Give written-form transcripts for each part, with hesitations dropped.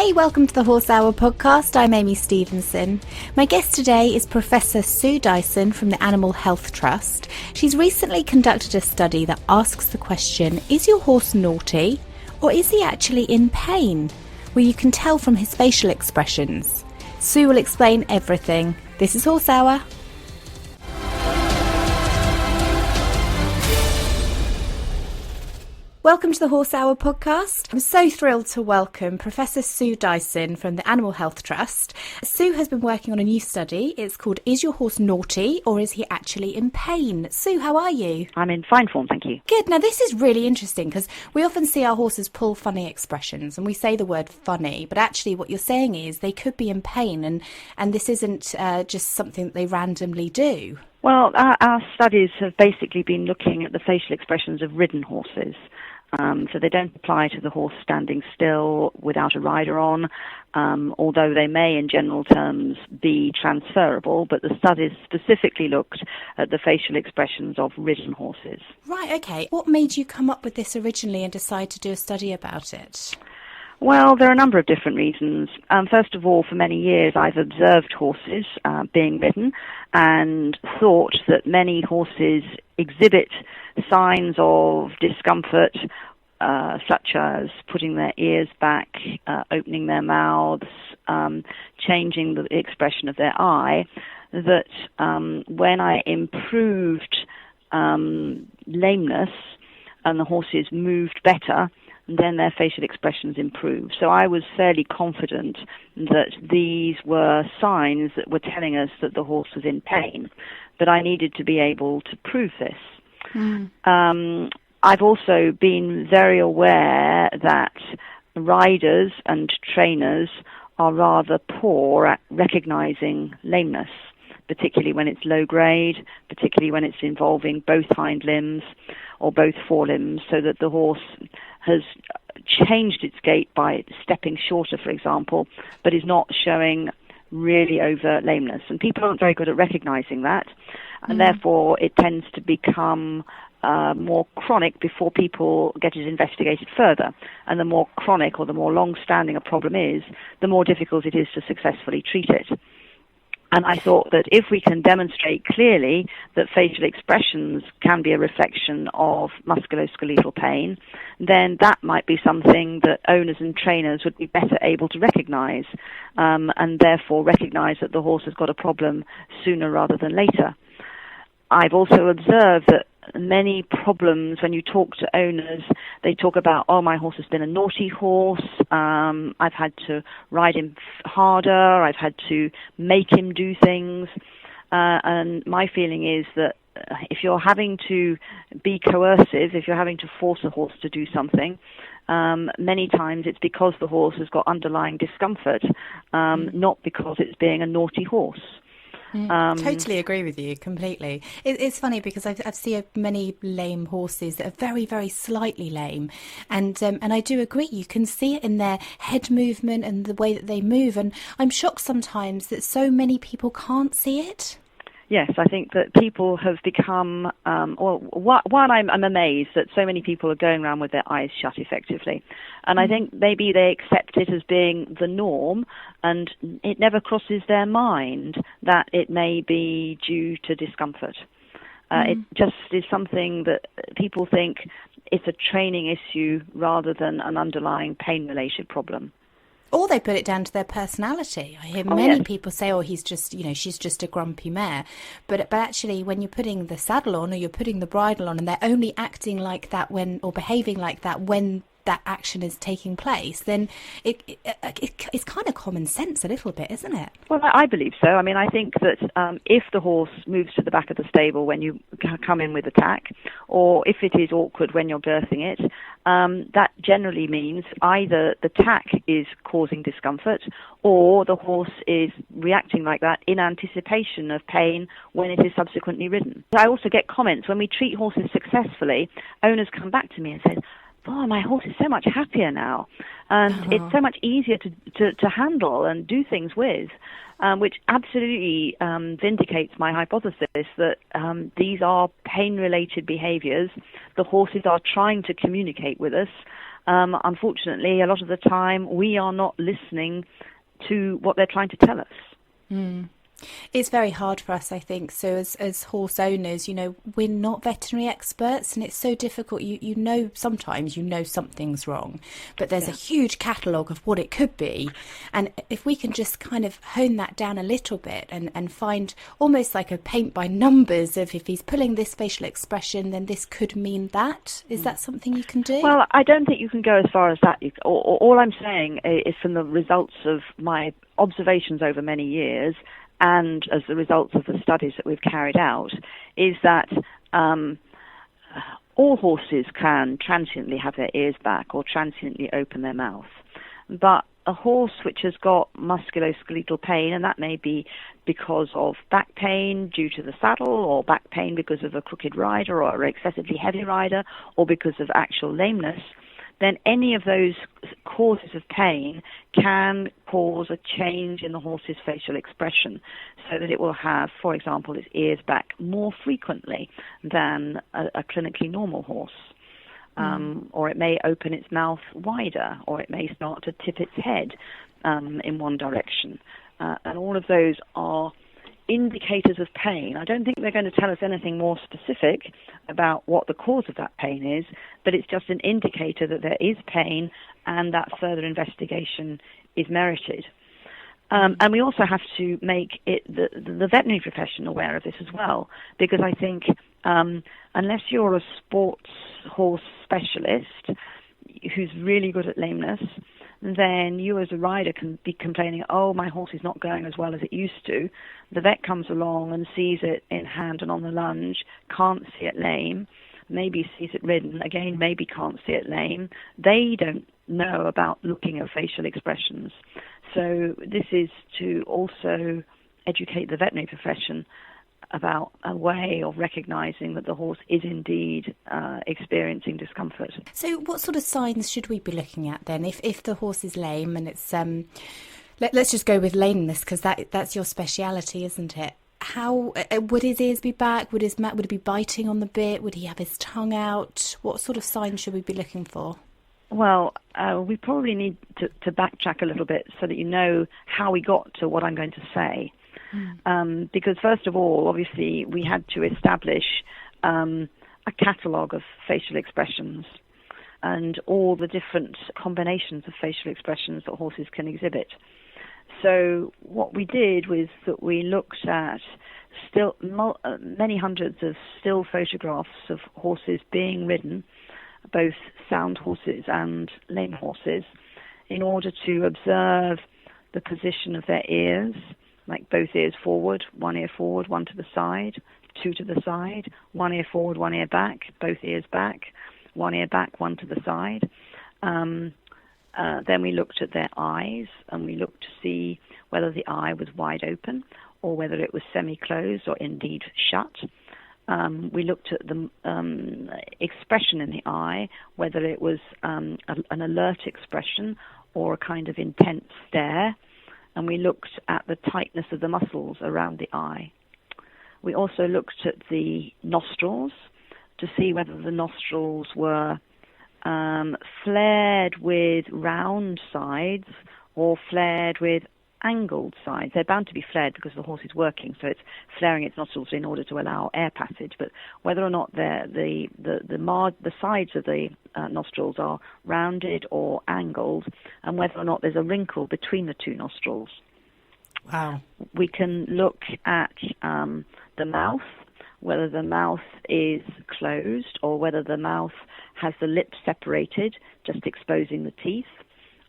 Hey, welcome to the Horse Hour podcast. I'm Amy Stevenson. My guest today is Professor Sue Dyson from the Animal Health Trust. She's recently conducted a study that asks the question, is your horse naughty or is he actually in pain? Well, you can tell from his facial expressions. Sue will explain everything. This is Horse Hour. Welcome to the Horse Hour podcast. I'm so thrilled to welcome Professor Sue Dyson from the Animal Health Trust. Sue has been working on a new study. It's called Is Your Horse Naughty or Is He Actually in Pain? Sue, how are you? I'm in fine form, thank you. Good. Now, this is really interesting because we often see our horses pull funny expressions and we say the word funny, but actually what you're saying is they could be in pain and this isn't just something that they randomly do. Well, our studies have basically been looking at the facial expressions of ridden horses. So they don't apply to the horse standing still without a rider on, although they may in general terms be transferable, but the studies specifically looked at the facial expressions of ridden horses. Right, okay. What made you come up with this originally and decide to do a study about it? Well, there are a number of different reasons. First of all, for many years I've observed horses being ridden and thought that many horses exhibit signs of discomfort, such as putting their ears back, opening their mouths, changing the expression of their eye, that when I improved lameness and the horses moved better, then their facial expressions improved. So I was fairly confident that these were signs that were telling us that the horse was in pain, but I needed to be able to prove this. I've also been very aware that riders and trainers are rather poor at recognizing lameness, particularly when it's low grade, particularly when it's involving both hind limbs or both forelimbs, so that the horse has changed its gait by stepping shorter, for example, but is not showing really overt lameness. And people aren't very good at recognizing that, and therefore it tends to become more chronic before people get it investigated further. And the more chronic or the more long-standing a problem is, the more difficult it is to successfully treat it. And I thought that if we can demonstrate clearly that facial expressions can be a reflection of musculoskeletal pain, then that might be something that owners and trainers would be better able to recognize, and therefore recognize that the horse has got a problem sooner rather than later. I've also observed that many problems, when you talk to owners, they talk about, oh, my horse has been a naughty horse, I've had to ride him harder, I've had to make him do things, and my feeling is that if you're having to be coercive, if you're having to force a horse to do something, many times it's because the horse has got underlying discomfort, not because it's being a naughty horse. Totally agree with you completely. It's funny because I've seen many lame horses that are very, very slightly lame, and I do agree. You can see it in their head movement and the way that they move, and I'm shocked sometimes that so many people can't see it. Yes, I think that people have become, one, I'm amazed that so many people are going around with their eyes shut effectively. And I think maybe they accept it as being the norm, and it never crosses their mind that it may be due to discomfort. It just is something that people think it's a training issue rather than an underlying pain-related problem. Or they put it down to their personality. I hear many people say, oh, he's just, she's just a grumpy mare. But actually, when you're putting the saddle on or you're putting the bridle on and they're only acting like that or behaving like that when that action is taking place, then it's kind of common sense a little bit, isn't it? Well, I believe so. I mean, I think that if the horse moves to the back of the stable when you come in with a tack, or if it is awkward when you're birthing it, that generally means either the tack is causing discomfort or the horse is reacting like that in anticipation of pain when it is subsequently ridden. I also get comments when we treat horses successfully, owners come back to me and say, oh, my horse is so much happier now, and it's so much easier to handle and do things with, which absolutely vindicates my hypothesis that these are pain-related behaviors. The horses are trying to communicate with us, unfortunately, a lot of the time we are not listening to what they're trying to tell us. It's very hard for us, I think. So as horse owners, we're not veterinary experts, and it's so difficult. You know, sometimes you know something's wrong, but there's a huge catalogue of what it could be. And if we can just kind of hone that down a little bit and find almost like a paint by numbers of if he's pulling this facial expression, then this could mean that. Is that something you can do? Well, I don't think you can go as far as that. All I'm saying is from the results of my observations over many years, and as the results of the studies that we've carried out, is that all horses can transiently have their ears back or transiently open their mouth. But a horse which has got musculoskeletal pain, and that may be because of back pain due to the saddle, or back pain because of a crooked rider or an excessively heavy rider, or because of actual lameness, then any of those causes of pain can cause a change in the horse's facial expression, so that it will have, for example, its ears back more frequently than a clinically normal horse. Or it may open its mouth wider, or it may start to tip its head in one direction. And all of those are indicators of pain. I don't think they're going to tell us anything more specific about what the cause of that pain is, but it's just an indicator that there is pain and that further investigation is merited. And we also have to make the veterinary profession aware of this as well, because I think unless you're a sports horse specialist who's really good at lameness, then you as a rider can be complaining, oh, my horse is not going as well as it used to. The vet comes along and sees it in hand and on the lunge, can't see it lame, maybe sees it ridden, again, maybe can't see it lame. They don't know about looking at facial expressions. So this is to also educate the veterinary profession about a way of recognizing that the horse is indeed experiencing discomfort. So what sort of signs should we be looking at then if the horse is lame and it's let's just go with lameness, because that's your speciality, isn't it? How would his ears be back? Would it be biting on the bit? Would he have his tongue out? What sort of signs should we be looking for? Well, we probably need to backtrack a little bit so that you know how we got to what I'm going to say. Because first of all, obviously, we had to establish a catalogue of facial expressions and all the different combinations of facial expressions that horses can exhibit. So what we did was that we looked at many hundreds of still photographs of horses being ridden, both sound horses and lame horses, in order to observe the position of their ears, like both ears forward, one ear forward, one to the side, two to the side, one ear forward, one ear back, both ears back, one ear back, one to the side. Then we looked at their eyes, and we looked to see whether the eye was wide open or whether it was semi-closed or indeed shut. We looked at the expression in the eye, whether it was an alert expression or a kind of intense stare. And we looked at the tightness of the muscles around the eye. We also looked at the nostrils to see whether the nostrils were flared with round sides or flared with angled sides. They're bound to be flared because the horse is working, so it's flaring its nostrils in order to allow air passage. But whether or not the sides of the nostrils are rounded or angled, and whether or not there's a wrinkle between the two nostrils. Wow. We can look at the mouth, whether the mouth is closed or whether the mouth has the lips separated, just exposing the teeth,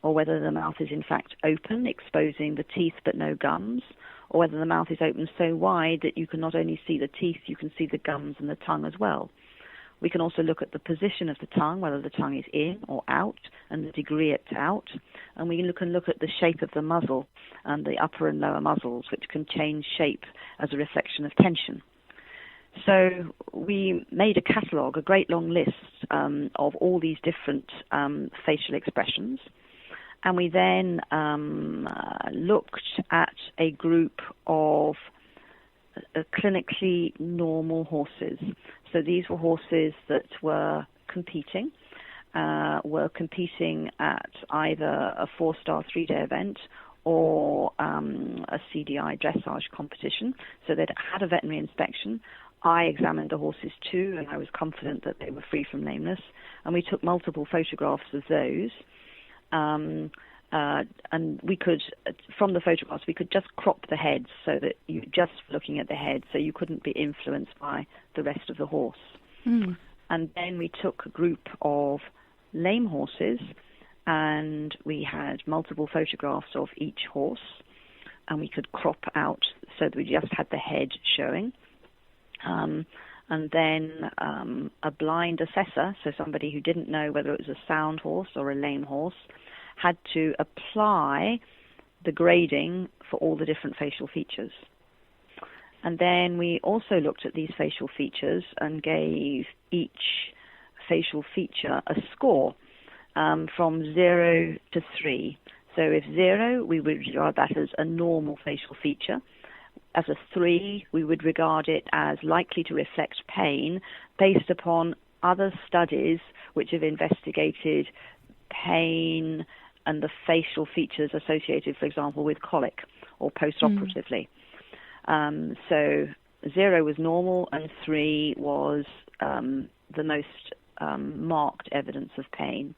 or whether the mouth is in fact open, exposing the teeth but no gums, or whether the mouth is open so wide that you can not only see the teeth, you can see the gums and the tongue as well. We can also look at the position of the tongue, whether the tongue is in or out, and the degree it's out. And we can look at the shape of the muzzle and the upper and lower muzzles, which can change shape as a reflection of tension. So we made a catalogue, a great long list of all these different facial expressions. And we then looked at a group of clinically normal horses. So these were horses that were competing, were competing at either a 4-star 3-day event or a CDI dressage competition. So they'd had a veterinary inspection. I examined the horses too, and I was confident that they were free from lameness. And we took multiple photographs of those. And we could, from the photographs, we could just crop the heads so that you just looking at the head, so you couldn't be influenced by the rest of the horse. Mm. And then we took a group of lame horses, and we had multiple photographs of each horse, and we could crop out so that we just had the head showing. And then a blind assessor, so somebody who didn't know whether it was a sound horse or a lame horse, had to apply the grading for all the different facial features. And then we also looked at these facial features and gave each facial feature a score from 0 to 3. So if 0, we would regard that as a normal facial feature. As a 3, we would regard it as likely to reflect pain based upon other studies which have investigated pain and the facial features associated, for example, with colic or post-operatively. So 0 was normal and 3 was the most marked evidence of pain.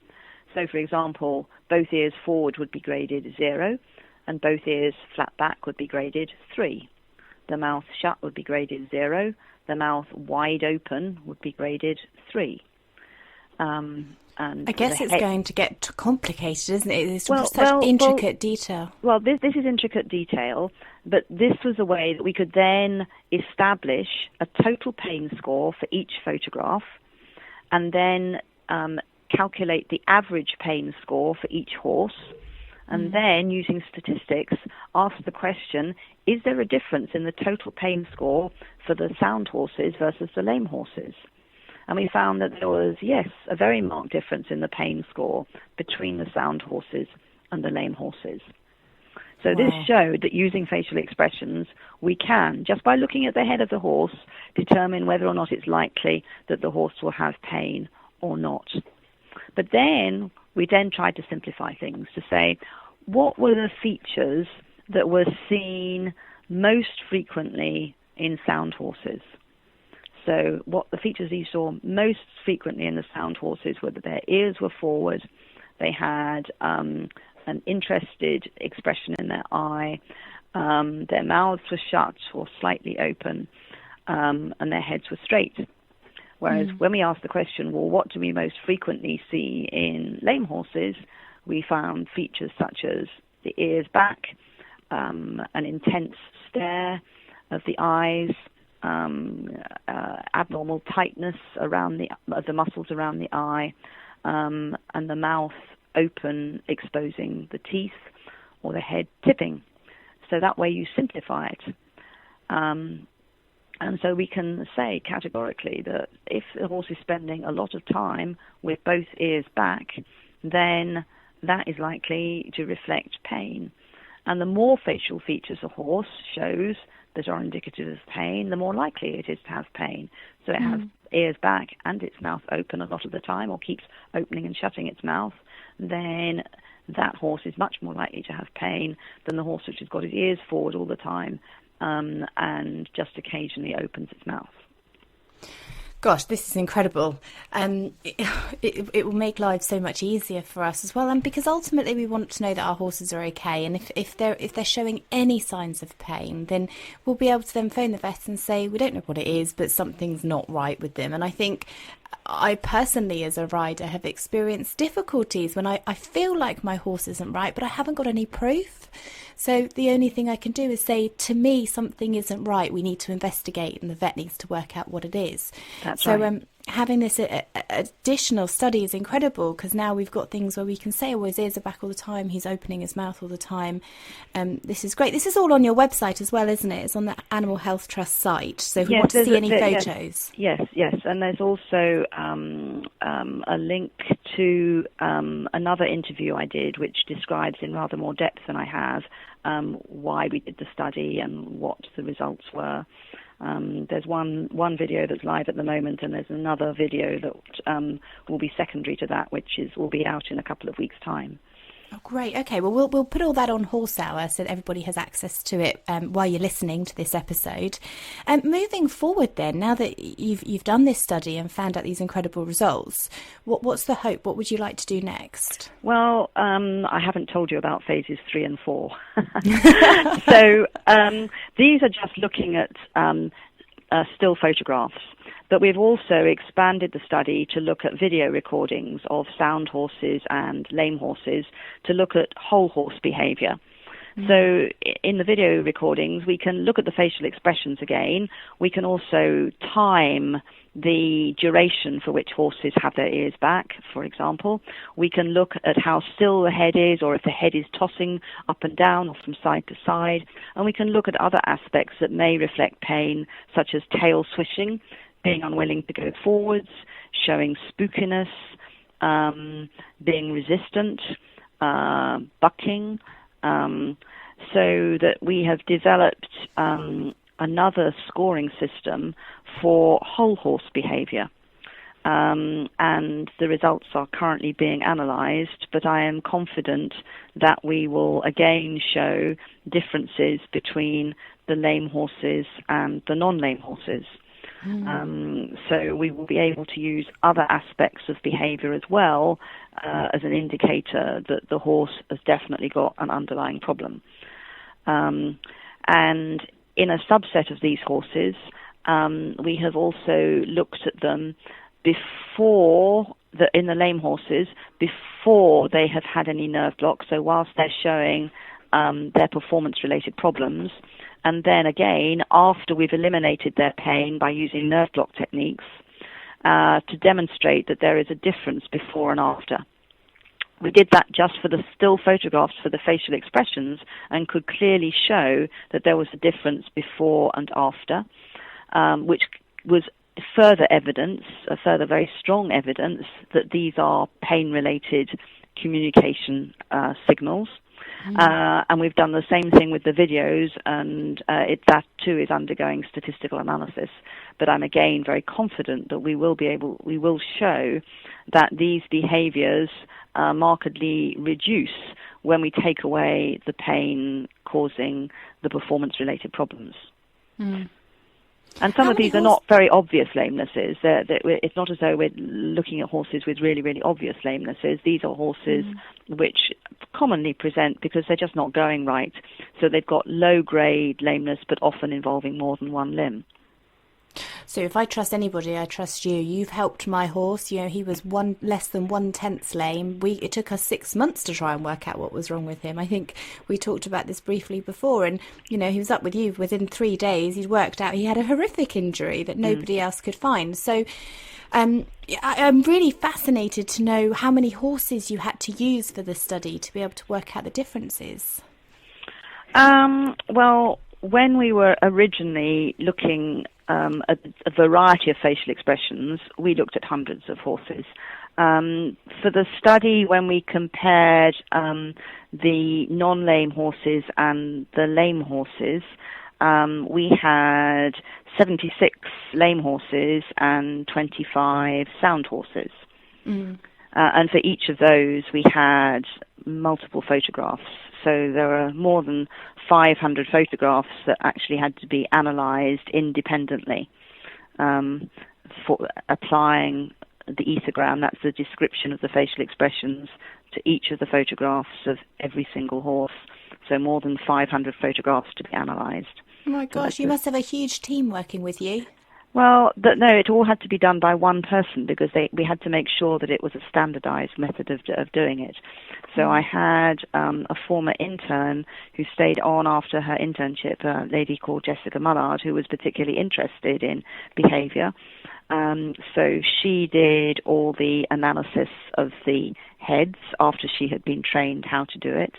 So, for example, both ears forward would be graded 0 and both ears flat back would be graded 3. The mouth shut would be graded 0. The mouth wide open would be graded 3. And I guess it's going to get complicated, isn't it? It's such intricate detail. Well, this is intricate detail, but this was a way that we could then establish a total pain score for each photograph and then calculate the average pain score for each horse, and then, using statistics, ask the question, is there a difference in the total pain score for the sound horses versus the lame horses? And we found that there was, yes, a very marked difference in the pain score between the sound horses and the lame horses. So this showed that using facial expressions, we can, just by looking at the head of the horse, determine whether or not it's likely that the horse will have pain or not. But then we tried to simplify things to say, what were the features that were seen most frequently in sound horses? So what the features you saw most frequently in the sound horses were that their ears were forward, they had an interested expression in their eye, their mouths were shut or slightly open, and their heads were straight. Whereas when we asked the question, well, what do we most frequently see in lame horses, we found features such as the ears back, an intense stare of the eyes, abnormal tightness around the muscles around the eye, and the mouth open, exposing the teeth, or the head tipping. So that way you simplify it. And so we can say categorically that if the horse is spending a lot of time with both ears back, then that is likely to reflect pain. And the more facial features a horse shows that are indicative of pain, the more likely it is to have pain. So it has ears back and its mouth open a lot of the time, or keeps opening and shutting its mouth, then that horse is much more likely to have pain than the horse which has got its ears forward all the time and just occasionally opens its mouth. Gosh, this is incredible. It will make life so much easier for us as well, and because ultimately we want to know that our horses are okay, and if they're showing any signs of pain, then we'll be able to then phone the vet and say we don't know what it is, but something's not right with them. And I think I personally, as a rider, have experienced difficulties when I feel like my horse isn't right, but I haven't got any proof. So the only thing I can do is say, to me, something isn't right. We need to investigate, and the vet needs to work out what it is. That's right. Having this additional study is incredible, because now we've got things where we can say, oh, his ears are back all the time, he's opening his mouth all the time. This is great. This is all on your website as well, isn't it? It's on the Animal Health Trust site. So if we want to see any photos. Yes. And there's also a link to another interview I did, which describes in rather more depth than I have why we did the study and what the results were. There's one video that's live at the moment, and there's another video that will be secondary to that, which will be out in a couple of weeks' time. Oh, great. Okay, well, we'll put all that on Horse Hour so that everybody has access to it while you're listening to this episode. Moving forward then, now that you've done this study and found out these incredible results, what's the hope? What would you like to do next? Well, I haven't told you about phases 3 and 4. So these are just looking at still photographs. But we've also expanded the study to look at video recordings of sound horses and lame horses to look at whole horse behavior. So in the video recordings, we can look at the facial expressions again. We can also time the duration for which horses have their ears back, for example. We can look at how still the head is, or if the head is tossing up and down or from side to side. And we can look at other aspects that may reflect pain, such as tail swishing, being unwilling to go forwards, showing spookiness, being resistant, bucking, so that we have developed another scoring system for whole horse behavior. And the results are currently being analysed, but I am confident that we will again show differences between the lame horses and the non-lame horses. So we will be able to use other aspects of behavior as well as an indicator that the horse has definitely got an underlying problem. And in a subset of these horses, we have also looked at them in the lame horses, before they have had any nerve blocks, so whilst they're showing their performance-related problems, and then again after we've eliminated their pain by using nerve block techniques to demonstrate that there is a difference before and after. We did that just for the still photographs for the facial expressions and could clearly show that there was a difference before and after, which was further evidence, further very strong evidence that these are pain-related communication signals. And we've done the same thing with the videos, and that too is undergoing statistical analysis. But I'm again very confident that we will show that these behaviours markedly reduce when we take away the pain causing the performance-related problems. And some of these are not very obvious lamenesses. It's not as though we're looking at horses with really, really obvious lamenesses. These are horses which commonly present because they're just not going right. So they've got low-grade lameness, but often involving more than one limb. So if I trust anybody, I trust you. You've helped my horse. You know, he was less than 1/10 lame. It took us 6 months to try and work out what was wrong with him. I think we talked about this briefly before, and you know, he was up with you within 3 days. He'd worked out he had a horrific injury that nobody else could find. So I'm really fascinated to know how many horses you had to use for the study to be able to work out the differences. Well, when we were originally looking at a variety of facial expressions, we looked at hundreds of horses. For the study, when we compared the non-lame horses and the lame horses, we had 76 lame horses and 25 sound horses. And for each of those, we had multiple photographs. So there were more than 500 photographs that actually had to be analysed independently for applying the ethogram, that's the description of the facial expressions, to each of the photographs of every single horse. So more than 500 photographs to be analysed. Oh my gosh, you must have a huge team working with you. Well, no, it all had to be done by one person because we had to make sure that it was a standardized method of doing it. So I had a former intern who stayed on after her internship, a lady called Jessica Mullard, who was particularly interested in behavior. So she did all the analysis of the heads after she had been trained how to do it.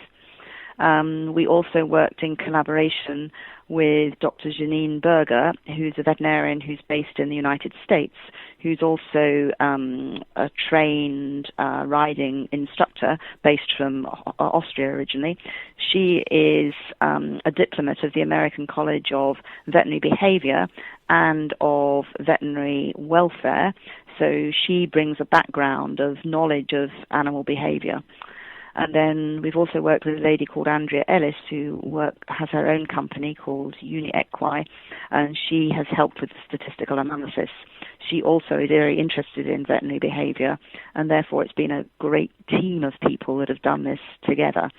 We also worked in collaboration with Dr. Janine Berger, who's a veterinarian who's based in the United States, who's also a trained riding instructor based from Austria originally. She is a diplomat of the American College of Veterinary Behavior and of Veterinary Welfare, so she brings a background of knowledge of animal behavior. And then we've also worked with a lady called Andrea Ellis, who has her own company called equine, and she has helped with statistical analysis. She also is very interested in veterinary behavior, and therefore it's been a great team of people that have done this together.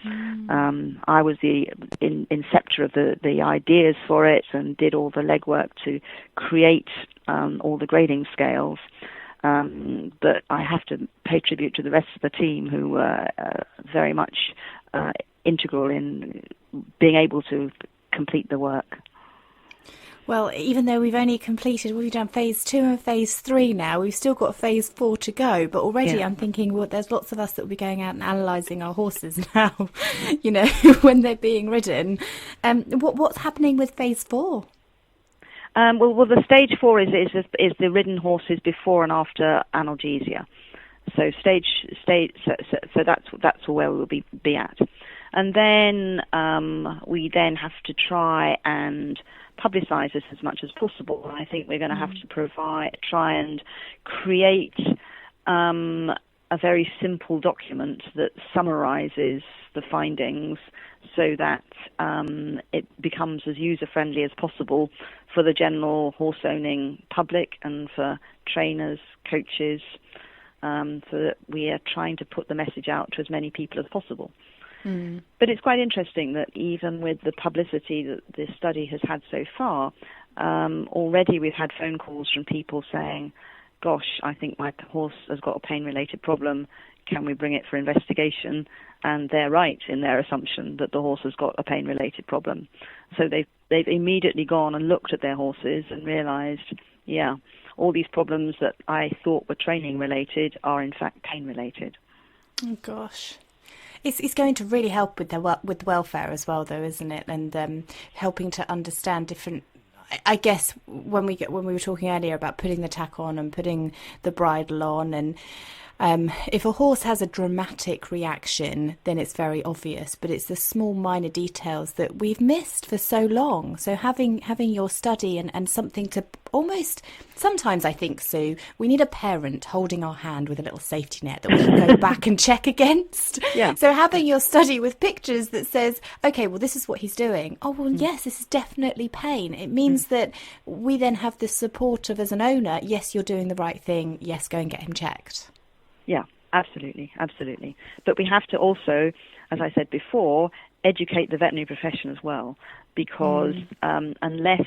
I was the inceptor of the ideas for it and did all the legwork to create all the grading scales. But I have to pay tribute to the rest of the team who were very much integral in being able to complete the work. Well, even though we've done phase 2 and phase 3 now, we've still got phase 4 to go. But already I'm thinking, well, there's lots of us that will be going out and analysing our horses now, when they're being ridden. What's happening with phase 4? Well, the stage 4 is the ridden horses before and after analgesia. So so that's where we'll be at, and then we then have to try and publicise this as much as possible. And I think we're going to have to try and create a very simple document that summarises the findings, so that it becomes as user-friendly as possible for the general horse-owning public and for trainers, coaches, so that we are trying to put the message out to as many people as possible. But it's quite interesting that even with the publicity that this study has had so far, already we've had phone calls from people saying, gosh, I think my horse has got a pain-related problem. Can we bring it for investigation? And they're right in their assumption that the horse has got a pain-related problem. So they've immediately gone and looked at their horses and realised, all these problems that I thought were training-related are in fact pain-related. Oh, gosh. It's going to really help with welfare as well, though, isn't it? And helping to understand different. I guess when we were talking earlier about putting the tack on and putting the bridle on, and if a horse has a dramatic reaction, then it's very obvious. But it's the small, minor details that we've missed for so long. So having your study and something to almost. Sometimes I think, Sue, we need a parent holding our hand with a little safety net that we can go back and check against. Yeah. So having your study with pictures that says, okay, well, this is what he's doing. Oh, well, yes, this is definitely pain. It means that we then have the support of, as an owner, yes, you're doing the right thing. Yes, go and get him checked. Yeah, absolutely. But we have to also, as I said before, educate the veterinary profession as well, because unless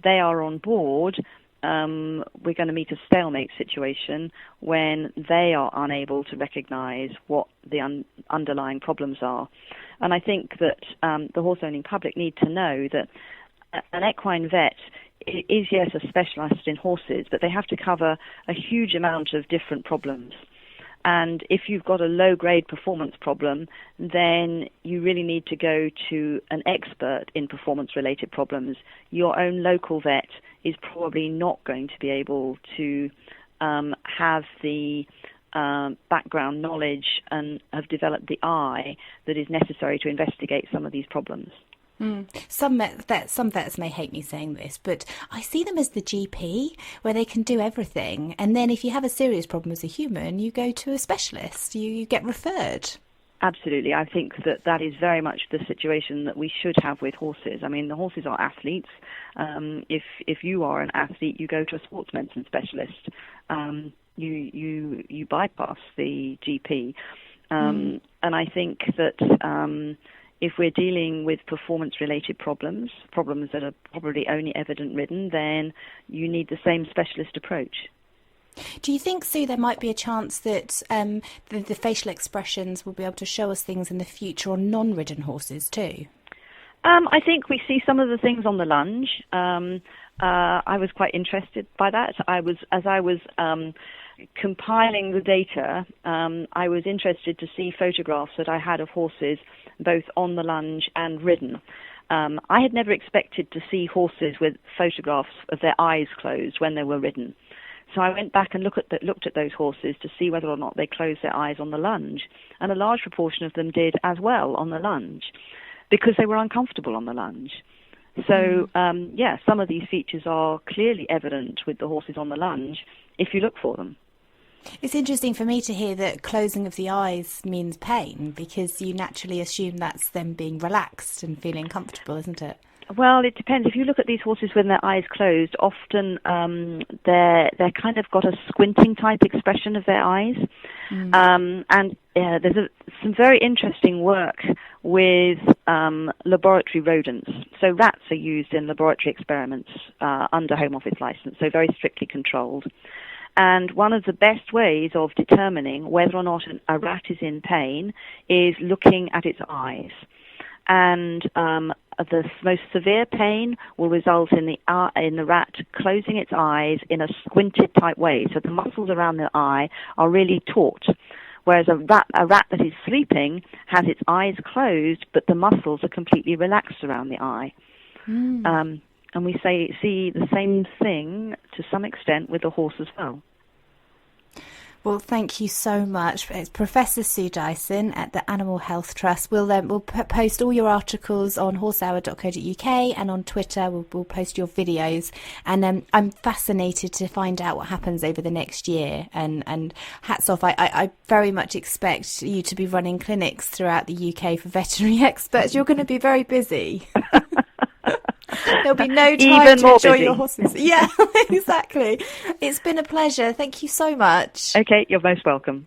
they are on board, we're going to meet a stalemate situation when they are unable to recognise what the underlying problems are. And I think that the horse-owning public need to know that an equine vet is, yes, a specialist in horses, but they have to cover a huge amount of different problems. And if you've got a low-grade performance problem, then you really need to go to an expert in performance-related problems. Your own local vet is probably not going to be able to have the background knowledge and have developed the eye that is necessary to investigate some of these problems. Some vets may hate me saying this, but I see them as the GP, where they can do everything. And then if you have a serious problem as a human, you go to a specialist, you get referred. Absolutely. I think that is very much the situation that we should have with horses. I mean, the horses are athletes. If you are an athlete, you go to a sports medicine specialist. You bypass the GP. And I think that if we're dealing with performance-related problems that are probably only evident-ridden, then you need the same specialist approach. Do you think, Sue, there might be a chance that the facial expressions will be able to show us things in the future on non-ridden horses too? I think we see some of the things on the lunge. I was quite interested by that. As I was compiling the data, I was interested to see photographs that I had of horses both on the lunge and ridden. I had never expected to see horses with photographs of their eyes closed when they were ridden. So I went back and looked at those horses to see whether or not they closed their eyes on the lunge, and a large proportion of them did as well on the lunge, because they were uncomfortable on the lunge. So, some of these features are clearly evident with the horses on the lunge if you look for them. It's interesting for me to hear that closing of the eyes means pain, because you naturally assume that's them being relaxed and feeling comfortable, isn't it? Well, it depends. If you look at these horses with their eyes closed, often they're kind of got a squinting type expression of their eyes. There's some very interesting work with laboratory rodents. So rats are used in laboratory experiments under Home Office license, so very strictly controlled. And one of the best ways of determining whether or not a rat is in pain is looking at its eyes. And the most severe pain will result in the rat closing its eyes in a squinted type way. So the muscles around the eye are really taut, whereas a rat that is sleeping has its eyes closed, but the muscles are completely relaxed around the eye. And we see the same thing to some extent with the horse as well. Well, thank you so much. It's Professor Sue Dyson at the Animal Health Trust. We'll post all your articles on horsehour.co.uk, and on Twitter we'll post your videos. And I'm fascinated to find out what happens over the next year. And hats off. I very much expect you to be running clinics throughout the UK for veterinary experts. You're going to be very busy. There'll be no time to enjoy your horses. Yeah, exactly. It's been a pleasure. Thank you so much. Okay, you're most welcome.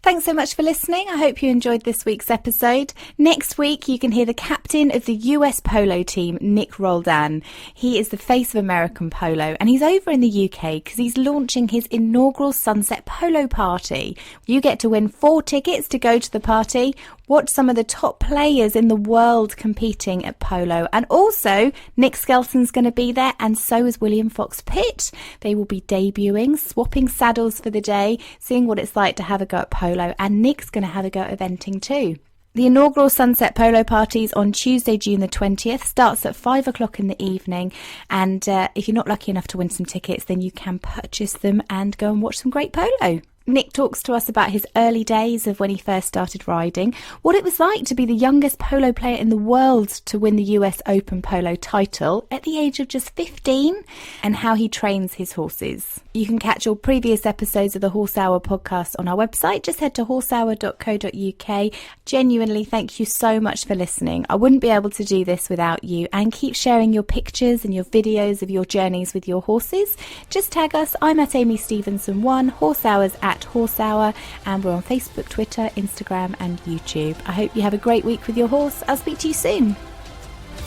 Thanks so much for listening. I hope you enjoyed this week's episode. Next week, you can hear the captain of the US polo team, Nick Roldan. He is the face of American polo, and he's over in the UK because he's launching his inaugural Sunset Polo Party. You get to win 4 tickets to go to the party, watch some of the top players in the world competing at polo, and also Nick Skelton's going to be there, and so is William Fox Pitt. They will be debuting, swapping saddles for the day, seeing what it's like to have a go at polo, and Nick's going to have a go at eventing too. The inaugural Sunset Polo Parties on Tuesday, June the 20th, starts at 5 o'clock in the evening, and if you're not lucky enough to win some tickets, then you can purchase them and go and watch some great polo. Nick talks to us about his early days of when he first started riding, what it was like to be the youngest polo player in the world to win the US Open polo title at the age of just 15, and how he trains his horses. You can catch all previous episodes of the Horse Hour podcast on our website. Just head to horsehour.co.uk. Genuinely, thank you so much for listening. I wouldn't be able to do this without you, and keep sharing your pictures and your videos of your journeys with your horses. Just tag us. I'm at Amy Stevenson1, Horse Hours at Horse Hour, and we're on Facebook, Twitter, Instagram and YouTube. I hope you have a great week with your horse. I'll speak to you soon.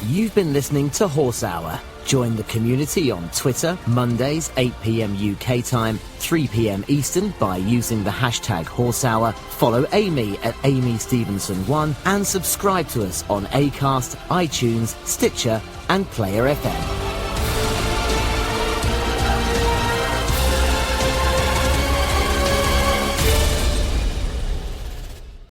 You've been listening to Horse Hour. Join the community on Twitter, Mondays 8 p.m. UK time, 3 p.m. Eastern, by using the hashtag Horse Hour. Follow Amy at Amy Stevenson1, and subscribe to us on Acast, iTunes, Stitcher and Player FM.